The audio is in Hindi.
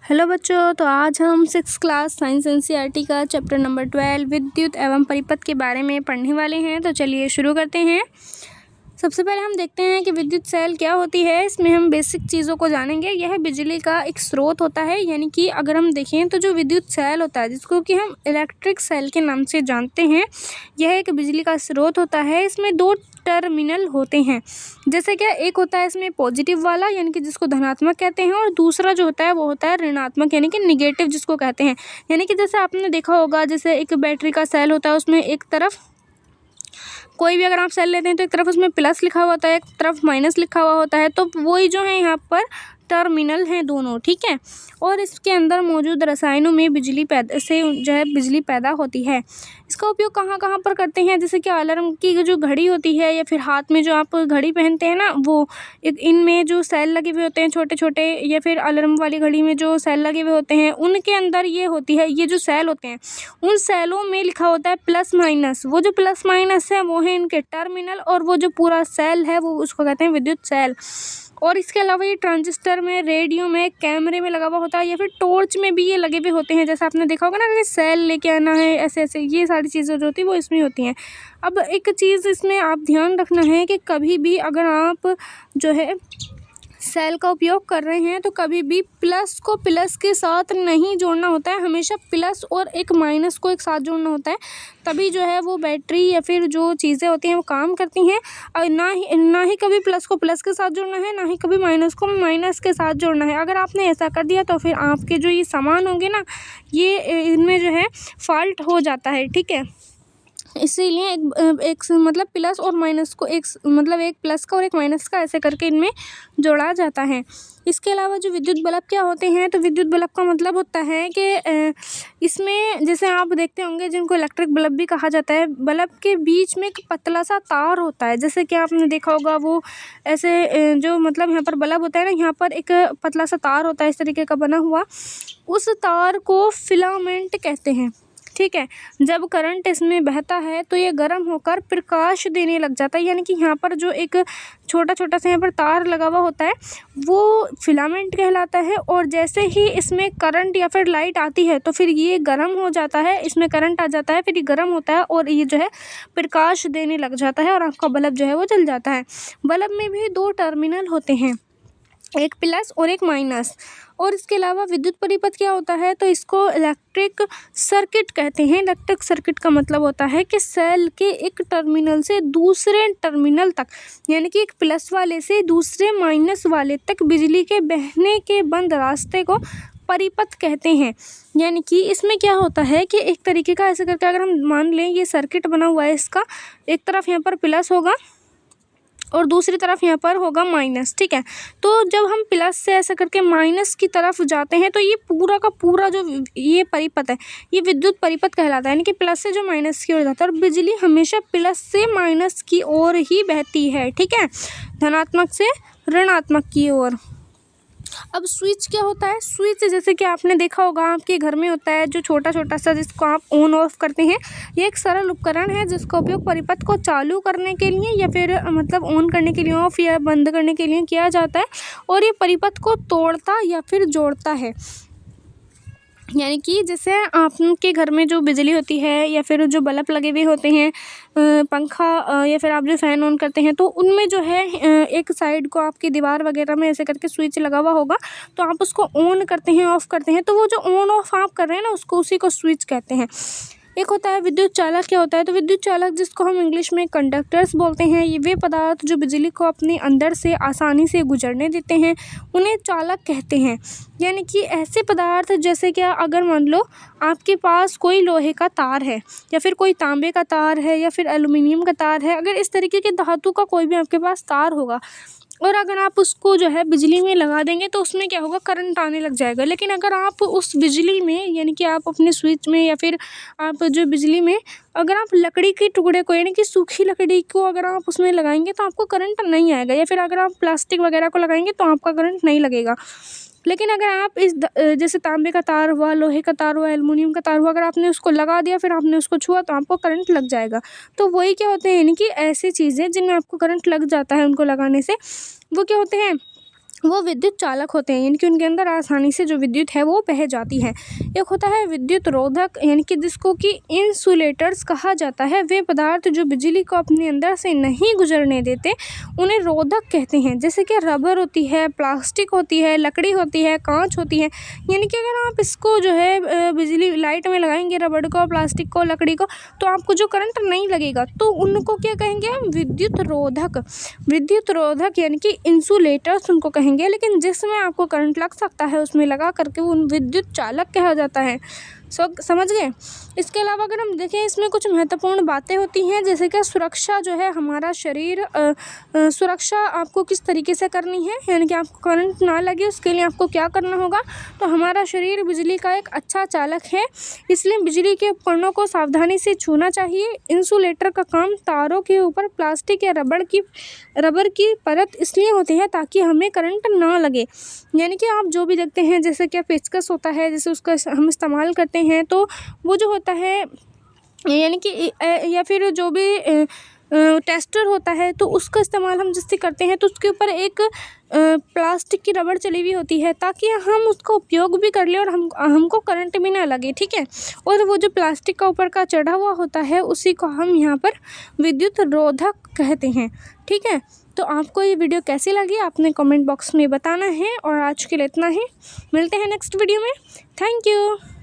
हेलो बच्चों, तो आज हम 6th क्लास साइंस एनसीईआरटी का चैप्टर नंबर 12 विद्युत एवं परिपथ के बारे में पढ़ने वाले हैं। तो चलिए शुरू करते हैं। सबसे पहले हम देखते हैं कि विद्युत सेल क्या होती है। इसमें हम बेसिक चीज़ों को जानेंगे। यह बिजली का एक स्रोत होता है, यानी कि अगर हम देखें तो जो विद्युत सेल होता है, जिसको कि हम इलेक्ट्रिक सेल के नाम से जानते हैं, यह एक बिजली का स्रोत होता है। इसमें दो टर्मिनल होते हैं। जैसे क्या, एक होता है इसमें पॉजिटिव वाला, यानी कि जिसको धनात्मक कहते हैं, और दूसरा जो होता है वो होता है ऋणात्मक, यानी कि निगेटिव जिसको कहते हैं। यानी कि जैसे आपने देखा होगा, जैसे एक बैटरी का सेल होता है, उसमें एक तरफ कोई भी अगर आप सेल लेते हैं तो एक तरफ उसमें प्लस लिखा हुआ होता है, एक तरफ माइनस लिखा हुआ होता है। तो वही जो है यहाँ पर टर्मिनल हैं दोनों, ठीक है। और इसके अंदर मौजूद रसायनों में बिजली पैदा होती है। इसका उपयोग कहाँ कहाँ पर करते हैं, जैसे कि अलार्म की जो घड़ी होती है, या फिर हाथ में जो आप घड़ी पहनते हैं ना, वो इनमें जो सेल लगे हुए होते हैं छोटे छोटे, या फिर अलार्म वाली घड़ी में जो सेल लगे हुए होते हैं, उनके अंदर ये होती है, ये जो सेल होते हैं उन सेलों में लिखा होता है प्लस माइनस। वो जो प्लस माइनस है वो है इनके टर्मिनल, और वो जो पूरा सेल है वो उसको कहते हैं विद्युत सेल। और इसके अलावा ये ट्रांजिस्टर में, रेडियो में, कैमरे में लगा हुआ होता है, या फिर टॉर्च में भी ये लगे हुए होते हैं। जैसे आपने देखा होगा ना कि सेल लेके आना है, ऐसे ऐसे ये सारी चीज़ें जो होती है वो इसमें होती हैं। अब एक चीज़ इसमें आप ध्यान रखना है कि कभी भी अगर आप जो है सेल का उपयोग कर रहे हैं तो कभी भी प्लस को प्लस के साथ नहीं जोड़ना होता है। हमेशा प्लस और एक माइनस को एक साथ जोड़ना होता है, तभी जो है वो बैटरी या फिर जो चीज़ें होती हैं वो काम करती हैं। और ना ही कभी प्लस को प्लस के साथ जोड़ना है, ना ही कभी माइनस को माइनस के साथ जोड़ना है। अगर आपने ऐसा कर दिया तो फिर आपके जो ये सामान होंगे ना, ये इनमें जो है फॉल्ट हो जाता है, ठीक है। इसीलिए एक मतलब प्लस और माइनस को एक प्लस का और एक माइनस का ऐसे करके इनमें जोड़ा जाता है। इसके अलावा जो विद्युत बल्ब क्या होते हैं, तो विद्युत बल्ब का मतलब होता है कि इसमें जैसे आप देखते होंगे जिनको इलेक्ट्रिक बल्ब भी कहा जाता है, बल्ब के बीच में एक पतला सा तार होता है। जैसे कि आपने देखा होगा वो ऐसे जो मतलब यहाँ पर बल्ब होता है ना, यहाँ पर एक पतला सा तार होता है इस तरीके का बना हुआ, उस तार को फिलामेंट कहते हैं, ठीक है। जब करंट इसमें बहता है तो ये गर्म होकर प्रकाश देने लग जाता है, यानी कि यहाँ पर जो एक छोटा छोटा सा यहाँ पर तार लगा हुआ होता है वो फिलामेंट कहलाता है। और जैसे ही इसमें करंट या फिर लाइट आती है तो फिर ये गर्म हो जाता है, इसमें करंट आ जाता है, फिर ये गर्म होता है और ये जो है प्रकाश देने लग जाता है, और आपका बल्ब जो है वो जल जाता है। बल्ब में भी दो टर्मिनल होते हैं, एक प्लस और एक माइनस। और इसके अलावा विद्युत परिपथ क्या होता है, तो इसको इलेक्ट्रिक सर्किट कहते हैं। इलेक्ट्रिक सर्किट का मतलब होता है कि सेल के एक टर्मिनल से दूसरे टर्मिनल तक, यानी कि एक प्लस वाले से दूसरे माइनस वाले तक बिजली के बहने के बंद रास्ते को परिपथ कहते हैं। यानी कि इसमें क्या होता है कि एक तरीके का ऐसे करके अगर हम मान लें ये सर्किट बना हुआ है, इसका एक तरफ यहाँ पर प्लस होगा और दूसरी तरफ यहाँ पर होगा माइनस, ठीक है। तो जब हम प्लस से ऐसा करके माइनस की तरफ जाते हैं तो ये पूरा का पूरा जो ये परिपथ है ये विद्युत परिपथ कहलाता है, यानी कि प्लस से जो माइनस की ओर जाता है। और बिजली हमेशा प्लस से माइनस की ओर ही बहती है, ठीक है, धनात्मक से ऋणात्मक की ओर। अब स्विच क्या होता है, स्विच जैसे कि आपने देखा होगा आपके घर में होता है जो छोटा छोटा सा, जिसको आप ऑन ऑफ करते हैं। ये एक सरल उपकरण है जिसका उपयोग परिपथ को चालू करने के लिए या फिर मतलब ऑन करने के लिए, ऑफ या बंद करने के लिए किया जाता है, और ये परिपथ को तोड़ता या फिर जोड़ता है। यानी कि जैसे आपके घर में जो बिजली होती है या फिर जो बल्ब लगे हुए होते हैं, पंखा या फिर आप जो फ़ैन ऑन करते हैं, तो उनमें जो है एक साइड को आपकी दीवार वगैरह में ऐसे करके स्विच लगा हुआ होगा, तो आप उसको ऑन करते हैं, ऑफ़ करते हैं, तो वो जो ऑन ऑफ आप कर रहे हैं ना उसको, उसी को स्विच कहते हैं। एक होता है विद्युत चालक क्या होता है, तो विद्युत चालक जिसको हम इंग्लिश में कंडक्टर्स बोलते हैं, ये वे पदार्थ जो बिजली को अपने अंदर से आसानी से गुजरने देते हैं, उन्हें चालक कहते हैं। यानी कि ऐसे पदार्थ जैसे क्या, अगर मान लो आपके पास कोई लोहे का तार है या फिर कोई तांबे का तार है या फिर एल्युमिनियम का तार है, अगर इस तरीके के धातु का कोई भी आपके पास तार होगा और अगर आप उसको जो है बिजली में लगा देंगे तो उसमें क्या होगा, करंट आने लग जाएगा। लेकिन अगर आप उस बिजली में, यानी कि आप अपने स्विच में या फिर आप जो बिजली में, अगर आप लकड़ी के टुकड़े को, यानी कि सूखी लकड़ी को अगर आप उसमें लगाएंगे तो आपको करंट नहीं आएगा, या फिर अगर आप प्लास्टिक वगैरह को लगाएंगे तो आपका करंट नहीं लगेगा। लेकिन अगर आप जैसे तांबे का तार हुआ, लोहे का तार हुआ, एल्युमिनियम का तार हुआ, अगर आपने उसको लगा दिया फिर आपने उसको छुआ तो आपको करंट लग जाएगा। तो वही क्या होते हैं, यानी कि ऐसी चीज़ें जिनमें आपको करंट लग जाता है उनको लगाने से, वो क्या होते हैं, वो विद्युत चालक होते हैं, यानी कि उनके अंदर आसानी से जो विद्युत है वो बह जाती है। एक होता है विद्युत रोधक, यानी कि जिसको कि इंसुलेटर्स कहा जाता है। वे पदार्थ जो बिजली को अपने अंदर से नहीं गुजरने देते उन्हें रोधक कहते हैं। जैसे कि रबर होती है, प्लास्टिक होती है, लकड़ी होती है, कांच होती है। यानी कि अगर आप इसको जो है बिजली लाइट में लगाएंगे, रबड़ को, प्लास्टिक को, लकड़ी को, तो आपको जो करंट नहीं लगेगा, तो उनको क्या कहेंगे हम? विद्युत रोधक। विद्युत रोधक यानी कि इंसुलेटर्स उनको कहेंगे। लेकिन जिसमें आपको करंट लग सकता है उसमें लगा करके वो विद्युत चालक कहा जाता है। समझ गए? इसके अलावा अगर हम देखें, इसमें कुछ महत्वपूर्ण बातें होती हैं, जैसे कि सुरक्षा जो है, हमारा शरीर सुरक्षा आपको किस तरीके से करनी है, यानी कि आपको करंट ना लगे उसके लिए आपको क्या करना होगा। तो हमारा शरीर बिजली का एक अच्छा चालक है, इसलिए बिजली के उपकरणों को सावधानी से छूना चाहिए। इंसुलेटर का काम तारों के ऊपर प्लास्टिक या रबर की परत इसलिए होती है ताकि हमें करंट ना लगे। यानी कि आप जो भी देखते हैं, जैसे कि पेचकस होता है, जैसे उसका हम इस्तेमाल करते हैं, तो वो जो होता है, यानी कि या फिर जो भी टेस्टर होता है, तो उसका इस्तेमाल हम जिससे करते हैं, तो उसके ऊपर एक प्लास्टिक की रबड़ चली हुई होती है ताकि हम उसका उपयोग भी कर लें और हमको करंट भी ना लगे, ठीक है। और वो जो प्लास्टिक का ऊपर का चढ़ा हुआ होता है उसी को हम यहाँ पर विद्युत रोधक कहते हैं, ठीक है। तो आपको ये वीडियो कैसी लगी आपने कमेंट बॉक्स में बताना है। और आज के लिए इतना ही, मिलते हैं नेक्स्ट वीडियो में। Thank you.